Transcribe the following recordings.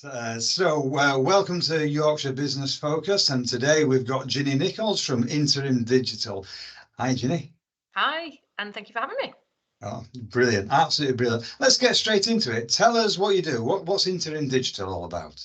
Brilliant. Welcome to Yorkshire Business Focus, and today we've got Ginny Nicholls from Interim Digital. Hi, Ginny. Hi, and thank you for having me. Oh, brilliant. Absolutely brilliant. Let's get straight into it. Tell us what you do. What's Interim Digital all about?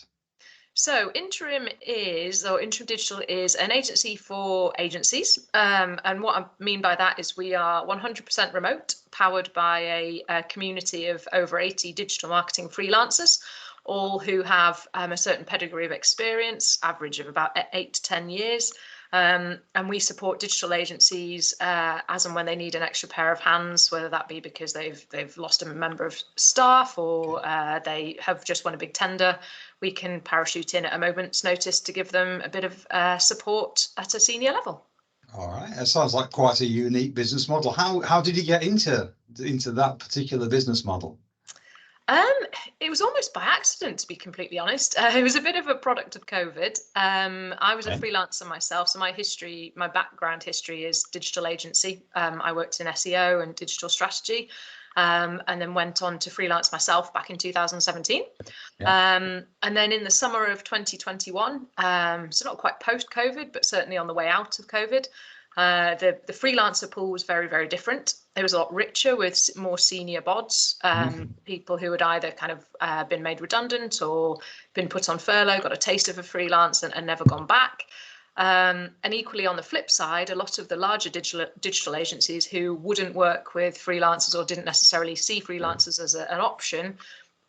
So Interim Digital is an agency for agencies. And what I mean by that is we are 100% remote, powered by a community of over 80 digital marketing freelancers, all who have a certain pedigree of experience, average of about 8 to 10 years. And we support digital agencies as and when they need an extra pair of hands, whether that be because they've lost a member of staff or they have just won a big tender. We can parachute in at a moment's notice to give them a bit of support at a senior level. All right, that sounds like quite a unique business model. How did you get into that particular business model? It was almost by accident, to be completely honest. It was a bit of a product of COVID. I was a freelancer myself, so my background history is digital agency. I worked in SEO and digital strategy, and then went on to freelance myself back in 2017. And then in the summer of 2021, so not quite post-COVID, but certainly on the way out of COVID, the freelancer pool was very, very different. It was a lot richer with more senior bods, people who had either kind of been made redundant or been put on furlough, got a taste of a freelance and never gone back. And equally on the flip side, a lot of the larger digital agencies who wouldn't work with freelancers or didn't necessarily see freelancers as an option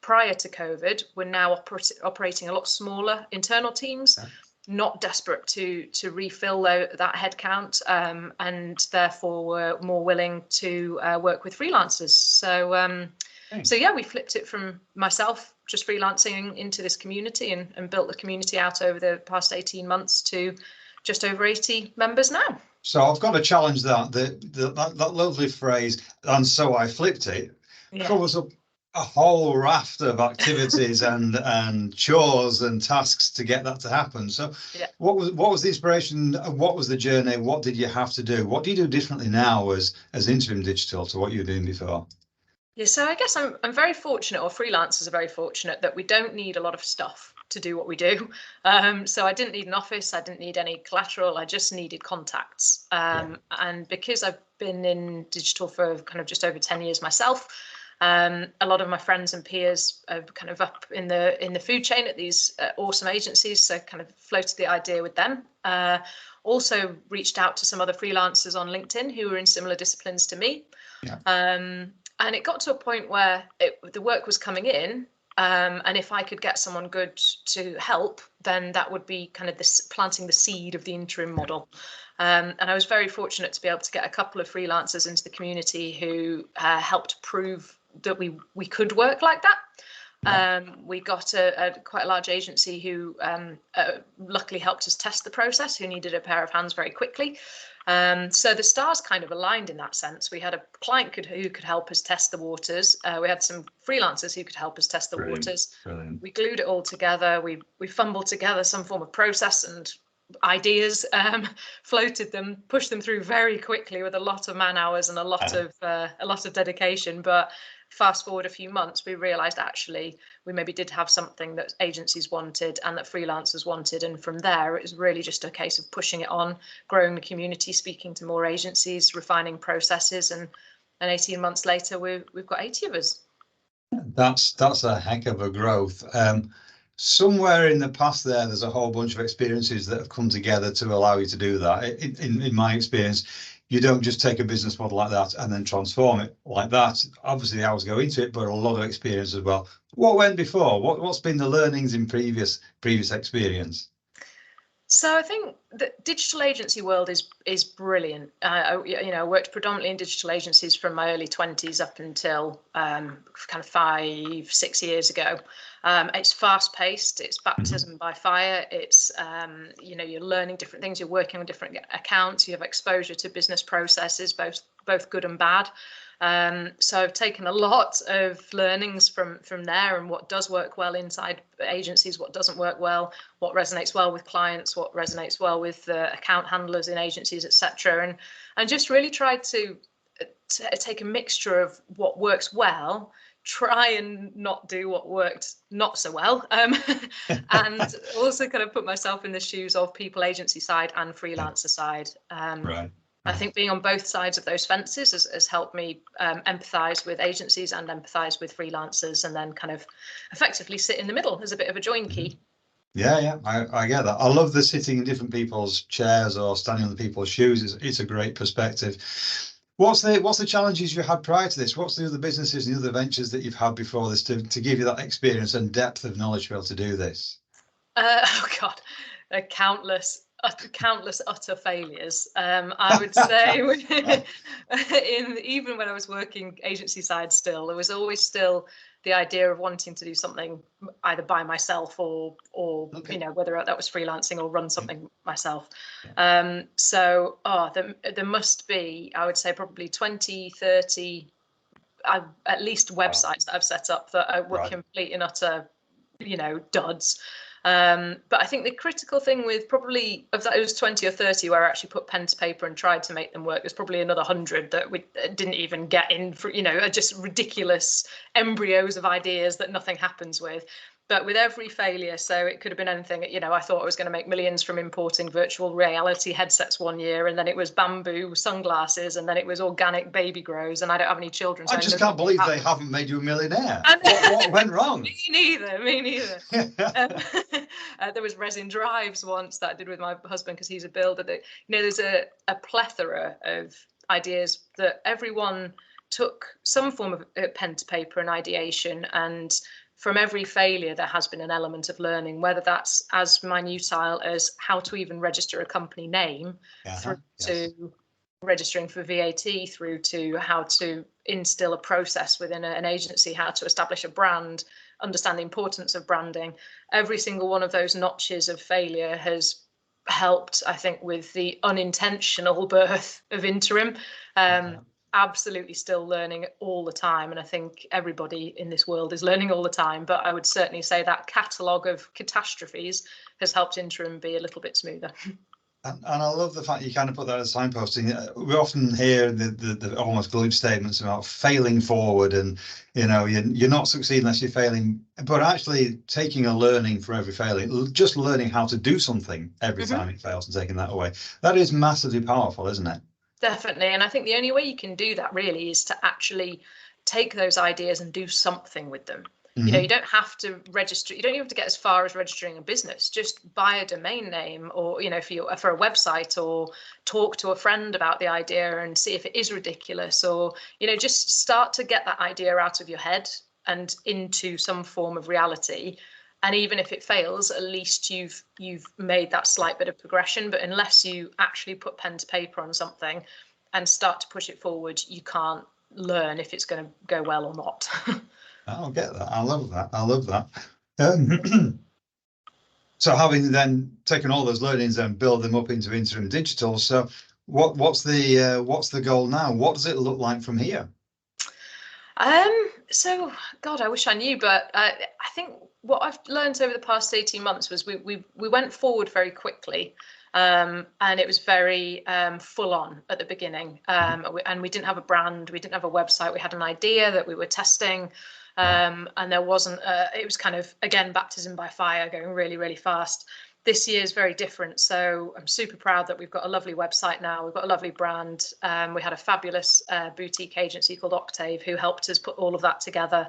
prior to COVID were now operating a lot smaller internal teams. Not desperate to refill that headcount, and therefore were more willing to work with freelancers. So yeah, we flipped it from myself just freelancing into this community and built the community out over the past 18 months to just over 80 members now. So I've got to challenge that lovely phrase, and so I flipped it. Covers up a whole raft of activities and chores and tasks to get that to happen. So what was the inspiration? What was the journey? What did you have to do? What do you do differently now as Interim Digital to what you were doing before? Yeah, so I guess I'm very fortunate, or freelancers are very fortunate, that we don't need a lot of stuff to do what we do. So I didn't need an office, I didn't need any collateral, I just needed contacts. And because I've been in digital for kind of just over 10 years myself, a lot of my friends and peers are kind of up in the food chain at these awesome agencies, so kind of floated the idea with them. Also reached out to some other freelancers on LinkedIn who were in similar disciplines to me. And it got to a point where the work was coming in, and if I could get someone good to help, then that would be kind of planting the seed of the interim model. And I was very fortunate to be able to get a couple of freelancers into the community who helped prove that we could work like that. We got a quite a large agency who luckily helped us test the process, who needed a pair of hands very quickly. So the stars kind of aligned in that sense. We had a client who could help us test the waters. We had some freelancers who could help us test the waters. Brilliant. We glued it all together. We fumbled together some form of process and ideas, floated them, pushed them through very quickly with a lot of man hours and a lot of dedication. But fast forward a few months, we realized actually we maybe did have something that agencies wanted and that freelancers wanted, and from there it was really just a case of pushing it on, growing the community, speaking to more agencies, refining processes, and 18 months later we've got 80 of us. That's a heck of a growth. Somewhere in the past there's a whole bunch of experiences that have come together to allow you to do that. In my experience, you don't just take a business model like that and then transform it like that. Obviously, the hours go into it, but a lot of experience as well. What went before? What's been the learnings in previous experience? So I think the digital agency world is brilliant. I worked predominantly in digital agencies from my early 20s up until kind of 5-6 years ago. It's fast paced, it's baptism by fire. It's, you're learning different things, you're working on different accounts, you have exposure to business processes, both good and bad. So I've taken a lot of learnings from there, and what does work well inside agencies, what doesn't work well, what resonates well with clients, what resonates well with account handlers in agencies, etc. And just really tried to take a mixture of what works well, try and not do what worked not so well, and also kind of put myself in the shoes of people agency side and freelancer side. Right. I think being on both sides of those fences has helped me empathise with agencies and empathise with freelancers, and then kind of effectively sit in the middle as a bit of a join key. Yeah, I get that. I love the sitting in different people's chairs or standing on the people's shoes. It's a great perspective. What's the challenges you had prior to this? What's the other businesses and the other ventures that you've had before this to give you that experience and depth of knowledge to be able to do this? Oh God, countless utter failures. I would say even when I was working agency side still, there was always still the idea of wanting to do something either by myself or Okay. you know, whether that was freelancing or run something myself. Yeah. So there must be, I would say, probably 20, 30 at least websites that I've set up that were complete and utter, you know, duds. But I think the critical thing with probably of those 20 or 30 where I actually put pen to paper and tried to make them work, there's probably another 100 that we didn't even get in for, you know, are just ridiculous embryos of ideas that nothing happens with. But with every failure, so it could have been anything, you know, I thought I was going to make millions from importing virtual reality headsets one year, and then it was bamboo sunglasses, and then it was organic baby grows, and I don't have any children. So I just can't believe they haven't made you a millionaire. What went wrong? Me neither. There was resin drives once that I did with my husband because he's a builder. That, you know, there's a plethora of ideas that everyone took some form of pen to paper and ideation, and from every failure, there has been an element of learning, whether that's as minutile as how to even register a company name, through to registering for VAT, through to how to instill a process within an agency, how to establish a brand, understand the importance of branding. Every single one of those notches of failure has helped, I think, with the unintentional birth of Interim. Absolutely still learning all the time, and I think everybody in this world is learning all the time, but I would certainly say that catalogue of catastrophes has helped Interim be a little bit smoother. And I love the fact you kind of put that as signposting. We often hear the almost glib statements about failing forward, and you know, you're not succeeding unless you're failing. But actually taking a learning from every failing, just learning how to do something every time it fails and taking that away, that is massively powerful, isn't it? Definitely. And I think the only way you can do that really is to actually take those ideas and do something with them. You know, you don't have to register. You don't even have to get as far as registering a business. Just buy a domain name, or, you know, for a website, or talk to a friend about the idea and see if it is ridiculous, or, you know, just start to get that idea out of your head and into some form of reality. And even if it fails, at least you've made that slight bit of progression. But unless you actually put pen to paper on something and start to push it forward, you can't learn if it's going to go well or not. I'll get that. I love that. I love that. So having then taken all those learnings and build them up into Interim Digital, so what's the goal now? What does it look like from here? So God, I wish I knew, but I think what I've learned over the past 18 months was we went forward very quickly, and it was very full on at the beginning, and we didn't have a brand, we didn't have a website, we had an idea that we were testing, and there wasn't it was kind of, again, baptism by fire, going really, really fast. This year is very different, so I'm super proud that we've got a lovely website now. We've got a lovely brand. We had a fabulous boutique agency called Octave who helped us put all of that together.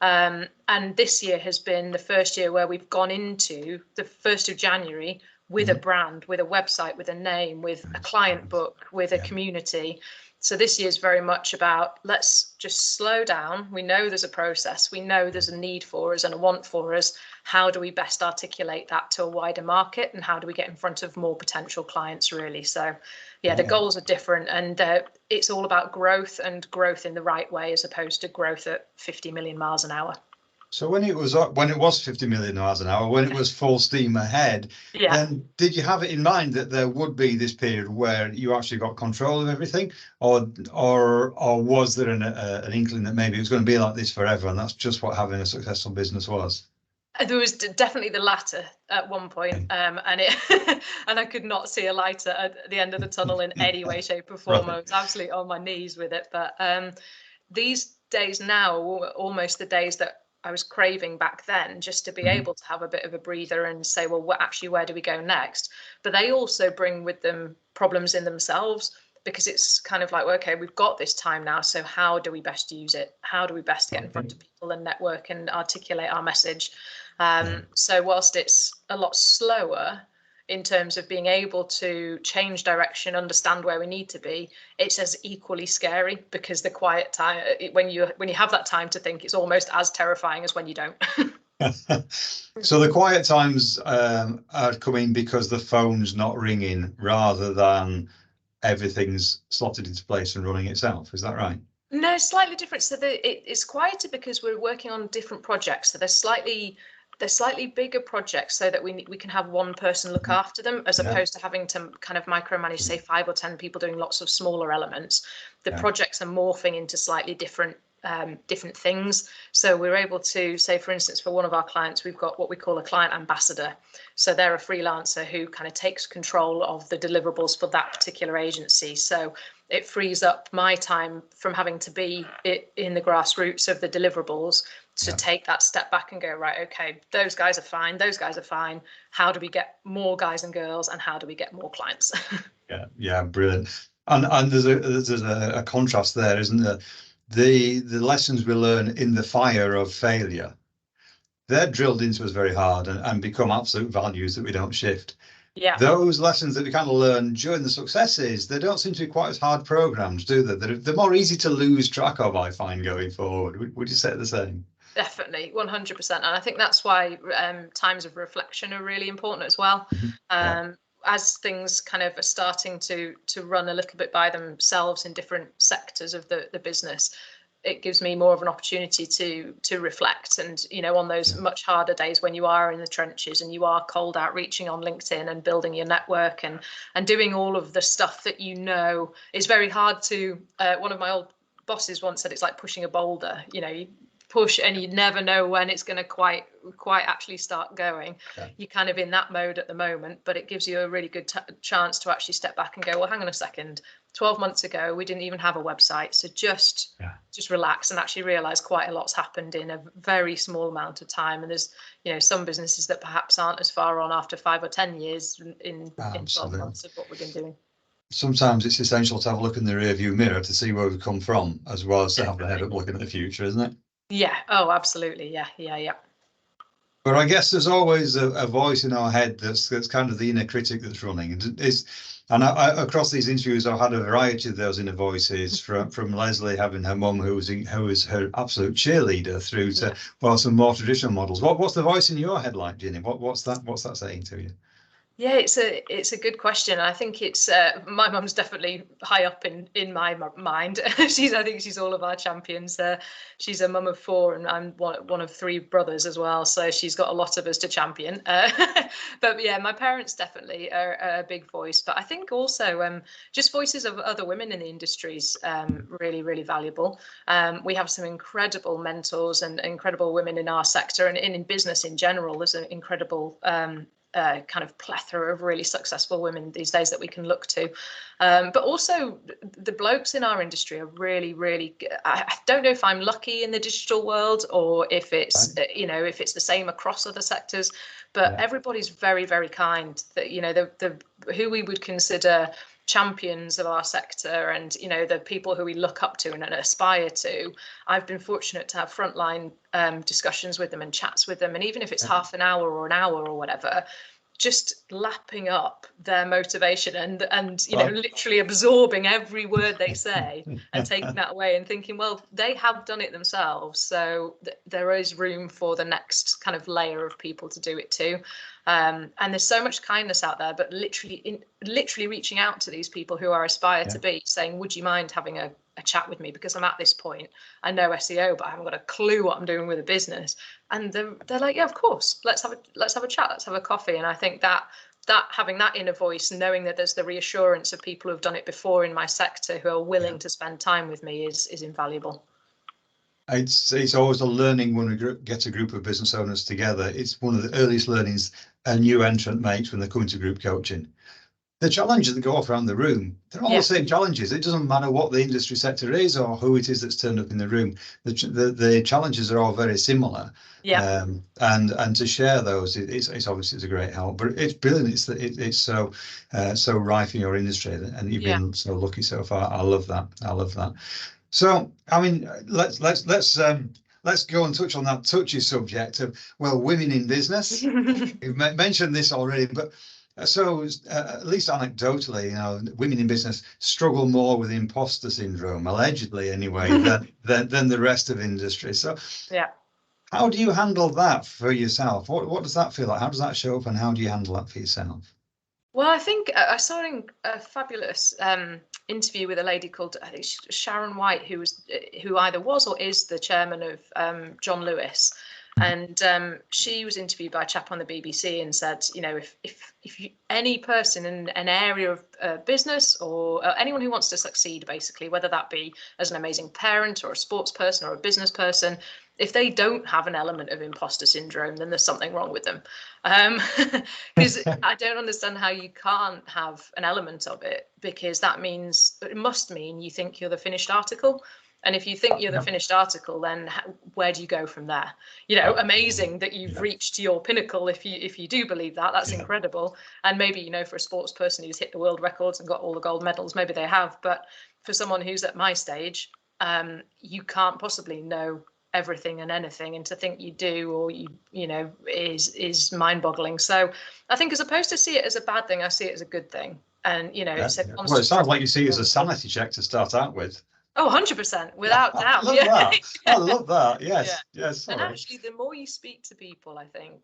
And this year has been the first year where we've gone into the 1st of January with a brand, with a website, with a name, with a client book, with a community. So this year is very much about, let's just slow down. We know there's a process. We know there's a need for us and a want for us. How do we best articulate that to a wider market, and how do we get in front of more potential clients, really? So yeah, the goals are different, and it's all about growth, and growth in the right way, as opposed to growth at 50 million miles an hour. So when it was 50 million miles an hour, when it was full steam ahead, then did you have it in mind that there would be this period where you actually got control of everything, or was there an inkling that maybe it was going to be like this forever, and that's just what having a successful business was? There was definitely the latter at one point, and I could not see a light at the end of the tunnel in any way, shape, or form. I was absolutely on my knees with it. But these days now are almost the days that I was craving back then, just to be able to have a bit of a breather and say, well, where do we go next? But they also bring with them problems in themselves, because it's kind of like, well, okay, we've got this time now, so how do we best use it? How do we best get in front of people and network and articulate our message? So whilst it's a lot slower in terms of being able to change direction, understand where we need to be, it's as equally scary, because the quiet time, when you have that time to think, it's almost as terrifying as when you don't. So the quiet times are coming because the phone's not ringing, rather than everything's slotted into place and running itself. Is that right? No, slightly different. So it's quieter because we're working on different projects. So they're slightly bigger projects, so that we can have one person look after them, as opposed to having to kind of micromanage, say, 5 or 10 people doing lots of smaller elements. The projects are morphing into slightly different things. So we're able to say, for instance, for one of our clients, we've got what we call a client ambassador. So they're a freelancer who kind of takes control of the deliverables for that particular agency. So it frees up my time from having to be in the grassroots of the deliverables, to take that step back and go, right, okay, those guys are fine. How do we get more guys and girls, and how do we get more clients? Yeah, brilliant. And there's a contrast there, isn't there? The lessons we learn in the fire of failure, they're drilled into us very hard and become absolute values that we don't shift. Yeah. Those lessons that we kind of learn during the successes, they don't seem to be quite as hard programs, do they? They're more easy to lose track of, I find, going forward. Would you say the same? Definitely, 100%. And I think that's why times of reflection are really important as well. As things kind of are starting to run a little bit by themselves in different sectors of the business, it gives me more of an opportunity to reflect. And, you know, on those much harder days when you are in the trenches and you are cold outreaching on LinkedIn and building your network and doing all of the stuff that, you know, is very hard to, one of my old bosses once said, it's like pushing a boulder. You know, you push and you never know when it's going to quite actually start going. You're kind of in that mode at the moment, but it gives you a really good chance to actually step back and go, well, hang on a second, 12 months ago we didn't even have a website, so just relax and actually realize quite a lot's happened in a very small amount of time. And there's, you know, some businesses that perhaps aren't as far on after 5 or 10 years in 12 months of what we've been doing. Sometimes it's essential to have a look in the rearview mirror to see where we've come from, as well as to have the head up looking at the future, isn't it? Yeah. Oh, absolutely. Yeah. But I guess there's always a voice in our head that's kind of the inner critic that's running. And across these interviews, I've had a variety of those inner voices, from Leslie having her mum, who was her absolute cheerleader, through to some more traditional models. What's the voice in your head like, Ginny? What's that saying to you? Yeah, it's a good question. I think it's my mum's definitely high up in my mind. I think she's all of our champions. She's a mum of 4, and I'm one of 3 brothers as well. So she's got a lot of us to champion. But yeah, my parents definitely are a big voice. But I think also just voices of other women in the industry is really, really valuable. We have some incredible mentors and incredible women in our sector, and in business in general. There's an incredible kind of plethora of really successful women these days that we can look to, but also the blokes in our industry are really, really good. I don't know if I'm lucky in the digital world, or if it's if it's the same across other sectors, but everybody's very, very kind. That, you know, the who we would consider champions of our sector, and, you know, the people who we look up to and aspire to, I've been fortunate to have frontline discussions with them and chats with them, and even if it's half an hour or an hour or whatever, just lapping up their motivation and you know, literally absorbing every word they say and taking that away and thinking, well, they have done it themselves, so there is room for the next kind of layer of people to do it too. And there's so much kindness out there, but literally reaching out to these people who are aspire to be, saying, would you mind having a chat with me, because I'm at this point, I know SEO, but I haven't got a clue what I'm doing with a business. And they're like, yeah, of course, let's have a chat, let's have a coffee. And I think that having that inner voice, knowing that there's the reassurance of people who've done it before in my sector who are willing to spend time with me is invaluable. It's always a learning when we get a group of business owners together. It's one of the earliest learnings a new entrant makes when they come into group coaching. the challenges that go off around the room, they're all the same challenges. It doesn't matter what the industry sector is or who it is that's turned up in the room. The challenges are all very similar. Yeah. And to share those, it's obviously it's a great help. But it's brilliant. It's so so rife in your industry, and you've been so lucky so far. I love that. I love that. So I mean, let's go and touch on that touchy subject of, well, women in business. You've mentioned this already, but so at least anecdotally, you know, women in business struggle more with imposter syndrome, allegedly anyway, than the rest of industry. So yeah. how do you handle that for yourself? What does that feel like? How does that show up, and how do you handle that for yourself? Well, I think I saw in a fabulous interview with a lady called, I think, Sharon White, who either was or is the chairman of John Lewis. And she was interviewed by a chap on the BBC and said, you know, if any person in an area of business or anyone who wants to succeed, basically, whether that be as an amazing parent or a sports person or a business person, if they don't have an element of imposter syndrome, then there's something wrong with them. Because I don't understand how you can't have an element of it, because that means, it must mean you think you're the finished article. And if you think you're the finished article, then where do you go from there? You know, amazing that you've reached your pinnacle. If you do believe that, that's incredible. And maybe, you know, for a sports person who's hit the world records and got all the gold medals, maybe they have. But for someone who's at my stage, you can't possibly know everything and anything, and to think you do, or you know, is mind-boggling. So I think, as opposed to see it as a bad thing, I see it as a good thing. And you know, it's a constant. Well, it sounds like you see it as a sanity check to start out with. Oh, 100%, without doubt. I love that. I love that. Yes, yes. Sorry. And actually, the more you speak to people, I think,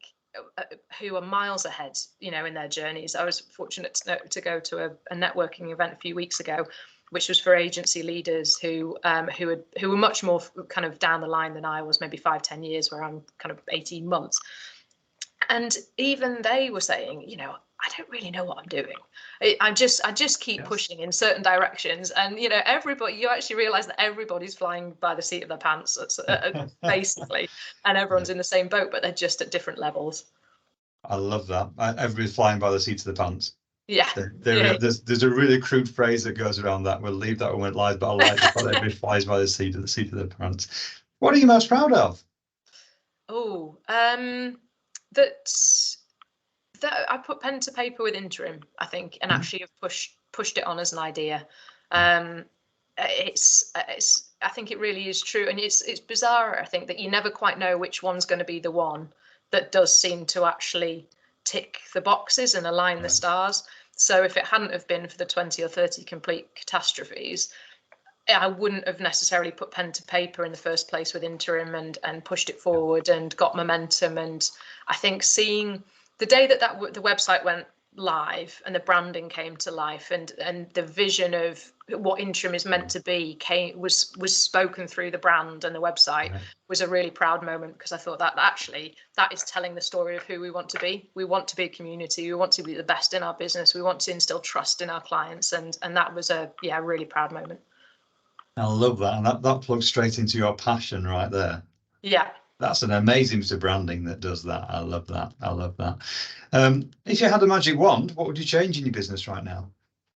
who are miles ahead, you know, in their journeys. I was fortunate to go to a networking event a few weeks ago, which was for agency leaders who were much more kind of down the line than I was, maybe 5-10 years, where I'm kind of 18 months. And even they were saying, you know, I don't really know what I'm doing. I just keep pushing in certain directions, and you know, you actually realize that everybody's flying by the seat of their pants, basically, and everyone's in the same boat, but they're just at different levels. I love that. Everybody's flying by the seat of the pants. Yeah. There's a really crude phrase that goes around that. We'll leave that when it lies, but I like the fact that everybody flies by the seat of the pants. What are you most proud of? Oh, that I put pen to paper with Interim, I think, and actually have pushed it on as an idea. It's I think it really is true, and it's bizarre, I think, that you never quite know which one's going to be the one that does seem to actually tick the boxes and align the stars. So if it hadn't have been for the 20 or 30 complete catastrophes, I wouldn't have necessarily put pen to paper in the first place with Interim and pushed it forward and got momentum. And I think seeing the day that the website went live and the branding came to life, and the vision of what Interim is meant to be was spoken through the brand and the website, was a really proud moment, because I thought that actually that is telling the story of who we want to be. We want to be a community. We want to be the best in our business. We want to instill trust in our clients, and that was a really proud moment. I love that, and that plugs straight into your passion right there. Yeah. That's an amazing bit of branding that does that. I love that. I love that. If you had a magic wand, what would you change in your business right now?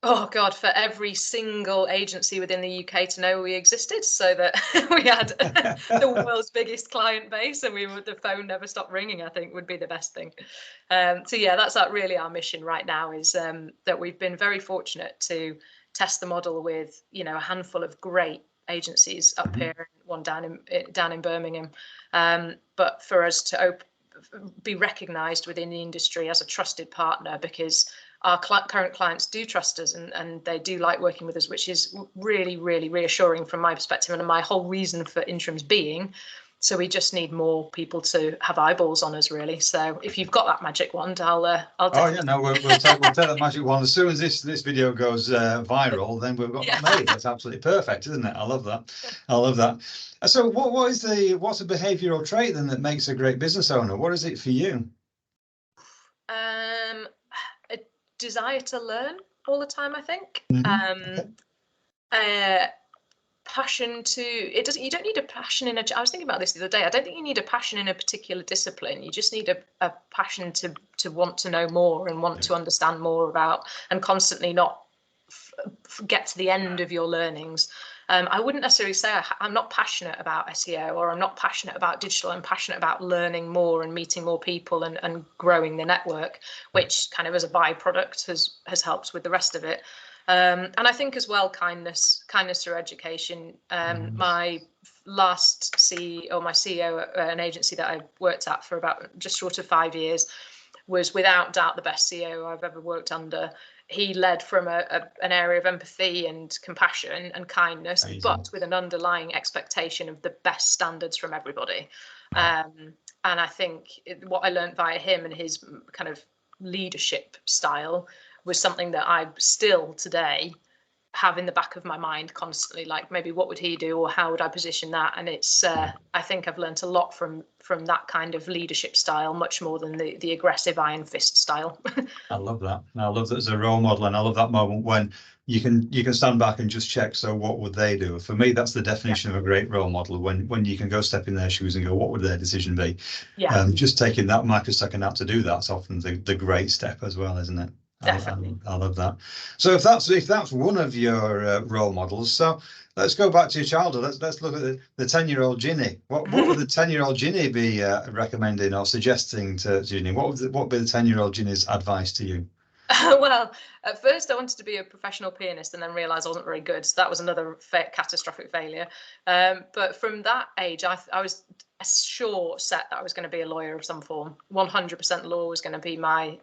Oh God, for every single agency within the UK to know we existed, so that we had the world's biggest client base, and the phone never stopped ringing, I think would be the best thing. So yeah, that's really our mission right now, is that we've been very fortunate to test the model with, you know, a handful of great agencies up here, one down in Birmingham, but for us to be recognised within the industry as a trusted partner, because our current clients do trust us, and they do like working with us, which is really, really reassuring from my perspective, and my whole reason for Interim's being. So we just need more people to have eyeballs on us, really. So if you've got that magic wand, I'll oh yeah, no, we'll take that magic wand as soon as this video goes viral. Then we've got that made. That's absolutely perfect, isn't it? I love that. I love that. So what's a behavioural trait then that makes a great business owner? What is it for you? A desire to learn all the time, I think. passion to it doesn't you don't need a passion in a I was thinking about this the other day. I don't think you need a passion in a particular discipline. You just need a passion to want to know more and want to understand more about, and constantly not get to the end of your learnings. I wouldn't necessarily say I'm not passionate about SEO, or I'm not passionate about digital. I'm passionate about learning more and meeting more people and growing the network, which kind of as a byproduct has helped with the rest of it. And I think as well, kindness through education. My last CEO, my CEO at an agency that I worked at for about just short of 5 years, was without doubt the best CEO I've ever worked under. He led from an area of empathy and compassion and kindness, amazing, but with an underlying expectation of the best standards from everybody. And I think what I learned via him and his kind of leadership style was something that I still today have in the back of my mind constantly, like maybe what would he do, or how would I position that? And it's I think I've learned a lot from that kind of leadership style, much more than the aggressive iron fist style. I love that. I love that as a role model, and I love that moment when you can stand back and just check, so what would they do? For me, that's the definition of a great role model, when you can go step in their shoes and go, what would their decision be? Just taking that microsecond out to do that's often the great step as well, isn't it? Definitely. I love that. So if that's one of your role models, so let's go back to your childhood. Let's look at the 10-year-old Ginny. What would the 10-year-old Ginny be recommending or suggesting to Ginny? What would be the 10-year-old Ginny's advice to you? Well, at first I wanted to be a professional pianist, and then realised I wasn't very good. So that was another catastrophic failure. But from that age, I was sure set that I was going to be a lawyer of some form. 100% law was going to be my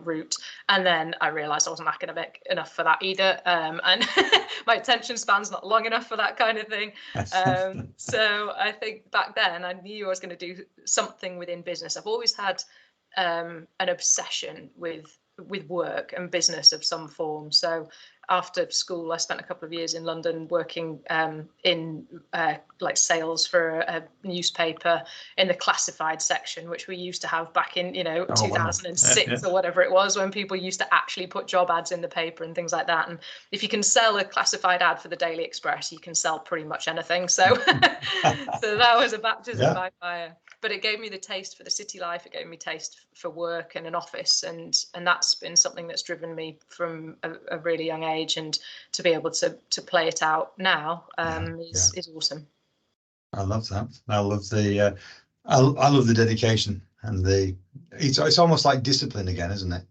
route. And then I realised I wasn't academic enough for that either. And my attention span's not long enough for that kind of thing. So I think back then I knew I was going to do something within business. I've always had an obsession with work and business of some form. So after school, I spent a couple of years in London working in like sales for a newspaper in the classified section, which we used to have back in 2006 or whatever it was, when people used to actually put job ads in the paper and things like that. And if you can sell a classified ad for the Daily Express, you can sell pretty much anything. So so that was a baptism by fire. But it gave me the taste for the city life. It gave me taste for work and an office, and that's been something that's driven me from a really young age. And to be able to play it out now is awesome. I love that. I love the I love the dedication, and it's almost like discipline again, isn't it?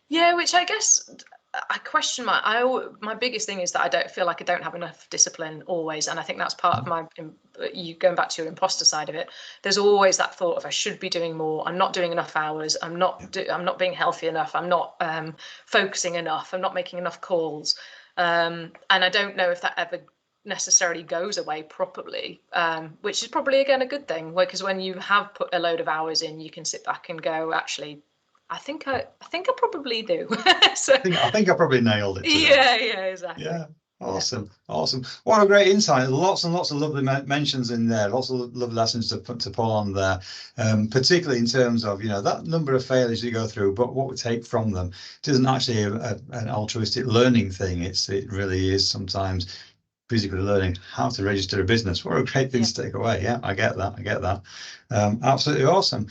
Yeah, which I guess I question my biggest thing is that I don't feel like I don't have enough discipline always, and I think that's part of you going back to your imposter side of it. There's always that thought of I should be doing more. I'm not doing enough hours. I'm not being healthy enough. I'm not focusing enough. I'm not making enough calls, and I don't know if that ever necessarily goes away properly, which is probably again a good thing, because when you have put a load of hours in, you can sit back and go, actually, I think I probably do. So, I think I probably nailed it today. Yeah, exactly. Yeah, awesome. What a great insight. Lots and lots of lovely mentions in there. Lots of lovely lessons to pull on there, particularly in terms of that number of failures you go through, but what we take from them. It isn't actually an altruistic learning thing. It really is sometimes physically learning how to register a business. What a great thing to take away. Yeah, I get that. Absolutely awesome.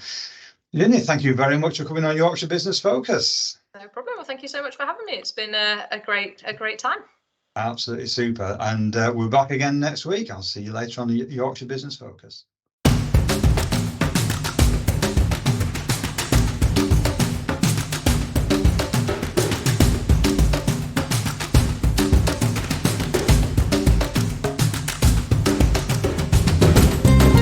Ginny, thank you very much for coming on Yorkshire Business Focus. No problem. Well, thank you so much for having me. It's been a great time. Absolutely super. And we're back again next week. I'll see you later on the Yorkshire Business Focus.